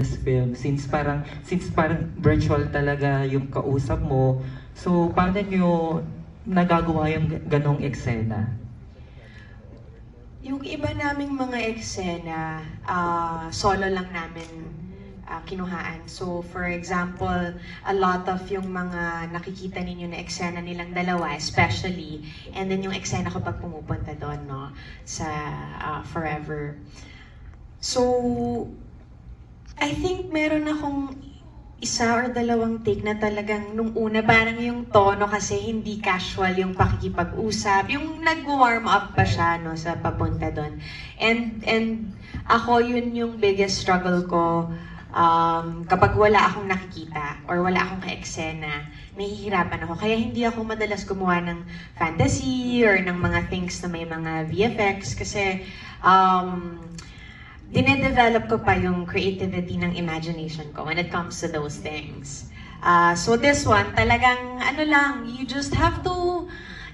this film since parang virtual talaga yung kausap mo. So paano nyo nagagawa yung ganong eksena? Yung iba naming mga eksena, solo lang namin kinuhaan. So, for example, a lot of yung mga nakikita ninyo na eksena nilang dalawa, especially, and then yung eksena ko pag pumupunta doon, no, sa Forever. So, I think meron akong isa or dalawang take na talagang nung una parang yung tono kasi hindi casual yung pakikipag-usap, yung nag-warm up pa siya no sa papunta doon. And ako yun yung biggest struggle ko kapag wala akong nakikita or wala akong ka-eksena, nahihirapan ako. Kaya hindi ako madalas gumawa ng fantasy or ng mga things na may mga VFX kasi dinedevelop ko pa yung creativity ng imagination ko when it comes to those things. So this one, talagang ano lang, you just have to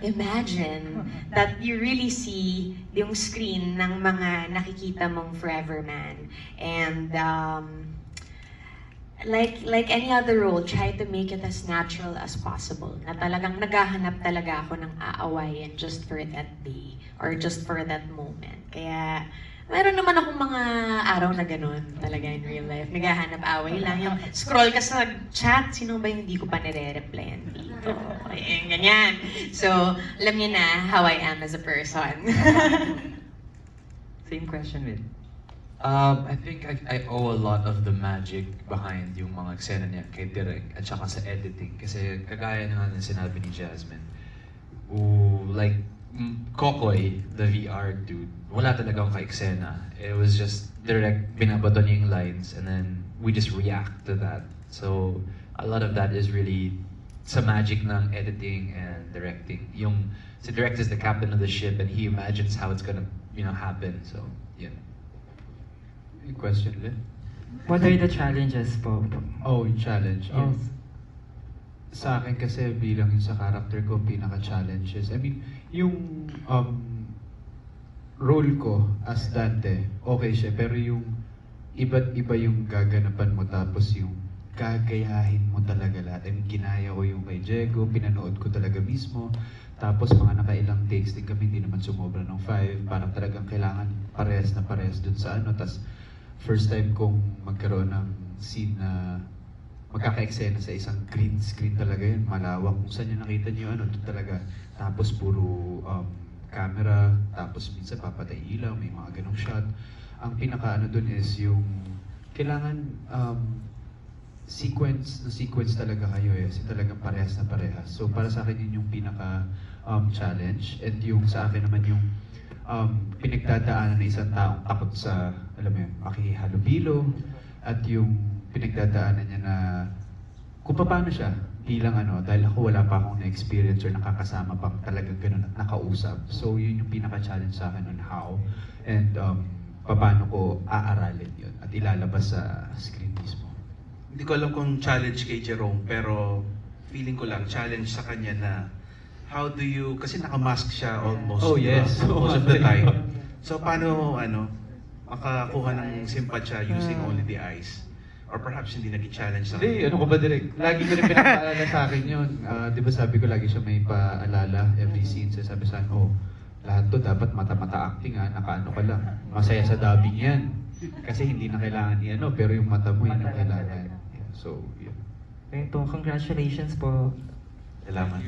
imagine that you really see yung screen ng mga nakikita mong Forever Man. And like any other role, try to make it as natural as possible. Na talagang naghahanap talaga ako ng aawayan just for that day or just for that moment. Kaya meron naman akong mga araw na gano'n talaga in real life. Naghahanap away lang. Yung scroll ka sa chat, sino ba yung hindi ko pa nire-replyan dito? Ayan, ganyan. So, alam niyo na how I am as a person. Same question with. I think I owe a lot of the magic behind yung mga eksena niya kay Direk at saka sa editing. Kasi kagaya na nga ng sinabi ni Jasmine, like, Kokoy, the VR dude, wala talagang ka-eksena. It was just direct, binabato niya yung lines, and then we just react to that. So, a lot of that is really sa magic ng editing and directing. Yung, si Direct is the captain of the ship, and he imagines how it's gonna, happen. So, yeah. Any question, Lynn? What are the challenges po? Oh, yung challenge. Yes. Sa akin kasi bilang yung sa character ko, pinaka-challenges. I mean, yung role ko as Dante, okay siya. Pero yung iba't iba yung gaganapan mo tapos yung gagayahin mo talaga lahat. I mean, ginaya ko yung kay Diego, pinanood ko talaga mismo. Tapos mga nakailang takes din kami, hindi naman sumobra ng 5. Parang talagang kailangan parehas na parehas dun sa ano. Tapos first time kong magkaroon ng scene na magkaka-eksena sa isang green screen talaga yun, malawak. Kung saan nyo nakita nyo, doon talaga. Tapos puro camera, tapos minsan papatay ilaw, may mga ganong shot. Ang pinaka-ano doon is yung kailangan sequence talaga kayo eh. Kasi talagang parehas na parehas. So para sa akin yun yung pinaka-challenge. And yung sa akin naman yung pinagdadaanan ng isang taong takot sa, alam mo yun, makihalubilo. At yung pinagdadaanan niya na kung paano siya bilang dahil ako wala pa akong na-experience or nakakasama pang talagang ganun at nakausap. So yun yung pinaka-challenge sa akin on how and paano ko aaralin yun at ilalabas sa screen mismo. Hindi ko alam kung challenge kay Jerome, pero feeling ko lang challenge sa kanya na how do you, kasi nakamask siya almost most of the time. So paano makakuha ng simpatsya using only the eyes? Or perhaps hindi naging challenge sa Hindi, kanya? ano ko ba direct? Lagi ko rin pinapaalala sa akin yun. Di ba sabi ko lagi siya may paalala every scene. So sabi sa akin, lahat to dapat mata-mata acting nakaano ka lang. Masaya sa dubbing yan. Kasi hindi na kailangan pero yung mata mo yun ang kailangan. So, yun. Ito, congratulations po. Salamat.